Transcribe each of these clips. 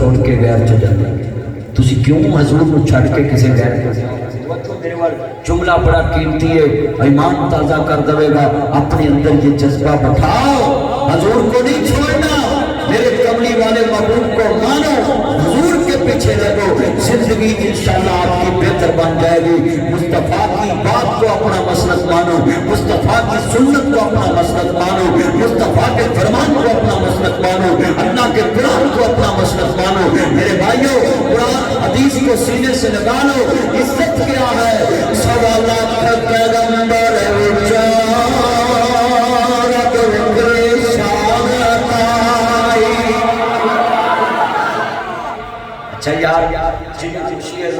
چھوڑ کے غیر چ جاتے تسی کیوں حضور کو چھڑ کے کسی غیر کو میرے وال جملہ بڑا قیمتی ہے ایمان تازہ کر دے گا اپنے اندر یہ جذبہ بٹھاؤ حضور کو نہیں چھوڑنا میرے کملی والے محبوب کو مانو حضور کے پیچھے لگو زندگی انشاءاللہ آپ کی بہتر بن جائے گی مصطفیٰ کی بات کو اپنا مسلک مانو مصطفیٰ کی سنت کو اپنا مسلک مانو مصطفیٰ کے فرمان کو اپنا مسلک مانو اللہ کے قرآن کو اپنا مسلک مانو میرے بھائیوں قرآن حدیث کو سینے سے لگا لو عزت کیا ہے سوالات کا پیغمبر اچھا یار جنہیں خوشی ہے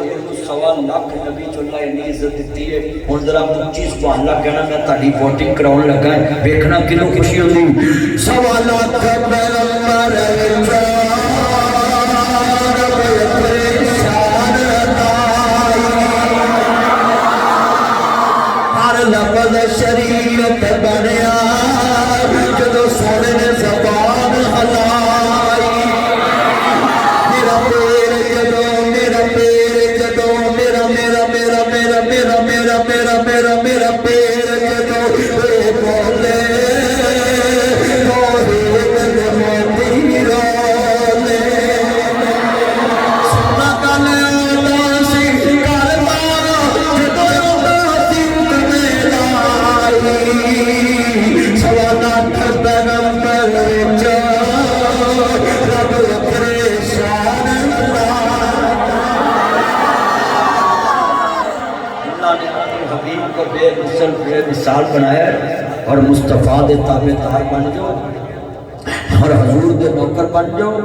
سوال لاکھ نبی جو اللہ نے عزت دیتی ہے اور ذرا اپنی چیز کو اللہ کہنا میں تاڑی ووٹنگ کراؤن لگا ہے بیکھنا کنوں خوشی ہوتی سوالات کا پیغمبر ہر لفظ شریعت بنیا جدو سونے نے زبان ہلائی میرا پیر جدو میرا پیر جدو میرا میرا میرا میرا میرا میرا میرا میرا میرا پیر جدو اے بولے توحید موتی رولے سنا کالے داسی کارما جدو داسی تمہیں لائی سوالات پیغمبر جا رب پریشان اللہ نے اپنے حبیب کو بے مثل بے مثال بنایا اور مصطفیٰ دے تابعدار بن جاؤ اور حضور دے نوکر بن جاؤ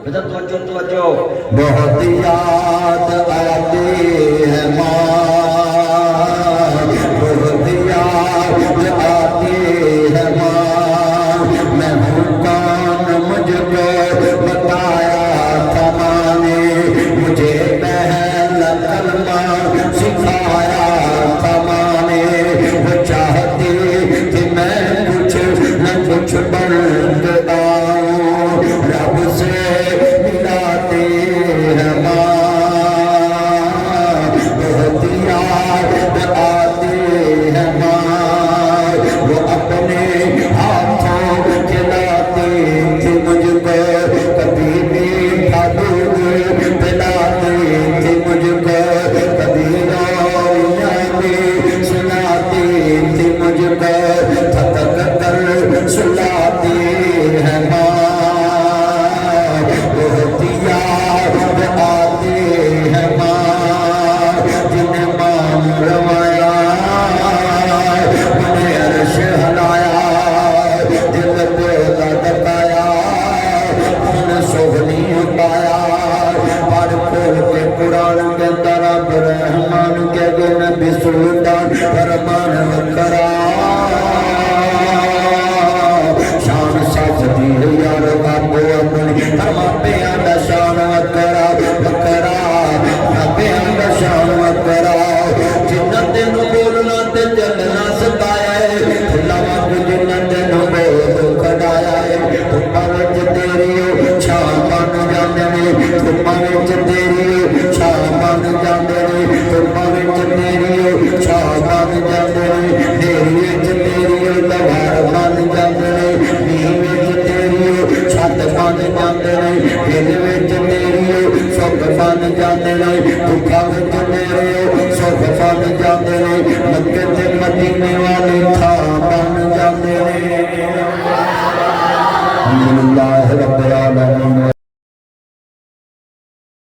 بیٹا توجہ بہت یاد آتی ہے ماں بہت یاد آتی ہے ماں میں ہوں کون مجھ کو بتایا تھا ماں نے مجھے پہلا کلمہ سکھایا تھا ماں نے وہ چاہتی کہ میں کچھ نہ کچھ بن جاؤں رب سے ملاتے ہیں ماں بہت یاد آتے ہیں ماں وہ اپنے ہاتھوں کھلاتے تھے مجھ کو کبھی میٹھا دودھ پلاتے تھے مجھ کو کبھی رویاں میں سناتے تھے مجھ کو تھک کر سلاتے ہیں ماں بہت یاد آتے ہیں ماں جنہیں ماں روایا انہیں عرش ہلایا دل پہ دکایا انہیں سوگنی اٹھایا پر کھول کے قرآن کے اندر رب رحمان کے گے نبی سلطان فرمان وکرا شان سازدی ہے یار بابو اپنی فرما پہ آنڈا شان وکرا وکرا پہ آنڈا شان وکرا جنہ تینوں بولنا تے چلنا سکایا ہے اللہ وقت جنہ تینوں بول کھڑایا ہے تمہاں وچ تیری چھاں بن جاندے نے تمہاں وچ تیری چھاں بن جاندے نے تمہاں وچ تیری چھاں بن جاندے نے میری وچ تیری لوہار بن جاندے نے نیویں وچ تیری چھت بن جاندے نے دل وچ تیری سکھ بن جاندے نے دکھاں وچ میرے سکھ بن جاندے نے مکے تے مدینے والے تھاں بن جاندے نے الحمدللہ رب العالمین